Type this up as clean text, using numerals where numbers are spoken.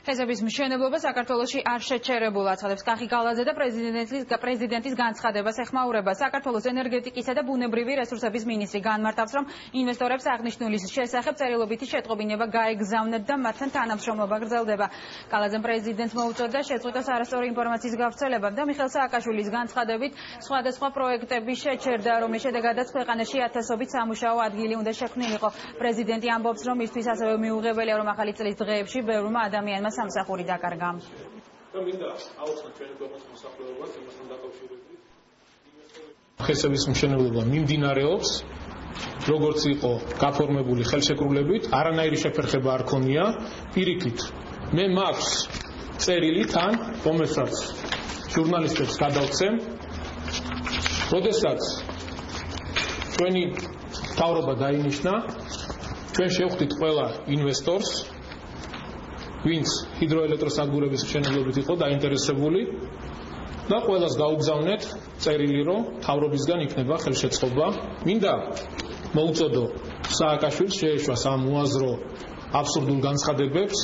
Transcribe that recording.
ხეზების მშენებლობა საქართველოში არ შეჩერებულა, ცხადებს კახი გალაძე და პრეზიდენტის განცხადებას ეხმაურება. საქართველოს ენერგეტიკისა და ბუნებრივი რესურსების მინისტრი განმარტავს, რომ ინვესტორებს აღნიშნული შესახებ წერილობითი შეტყობინება გაეგზავნათ და მათთან თანამშრომლობა გრძელდება. გალაძემ პრეზიდენტს მოუწოდა შეწყვიტოს არასწორი ინფორმაციის გავრცელება და მიხეილ სააკაშვილის განცხადებით სხვადასხვა პროექტები შეჩერდა, რომლის შედეგადაც ქვეყანაში ათასობით სამუშაო ადგილი უნდა შექმნილიყო. პრეზიდენტი ამბობს, რომ მისთვის ასევე მიუღებელია, რომ ახალი წლის დღეებში ბევრმა ადამიანმა სამსახური დაკარგა. ხესების მშენებლობა მიმდინარეობს, როგორც იყო გაფორმებული ხელშეკრულებით, არანაირი შეფერხება არ ქონია. პირიქით, მე მაქვს წერილი თან, რომელსაც ჟურნალისტებს გადავცემ, როდესაც ჩვენი მთავრობა დაინიშნა, ჩვენ შევხვდით ყველა ინვესტორს, ვინც ჰიდროელექტროსადგურების მშენებლობით იყო დაინტერესებული და ყველას გაუგზავნეთ წერილი, რომ მთავრობისგან იქნება ხელშეწყობა. მინდა მოუწოდო სააკაშვილს შეეშვა ამ უაზრო აბსურდულ განცხადებებს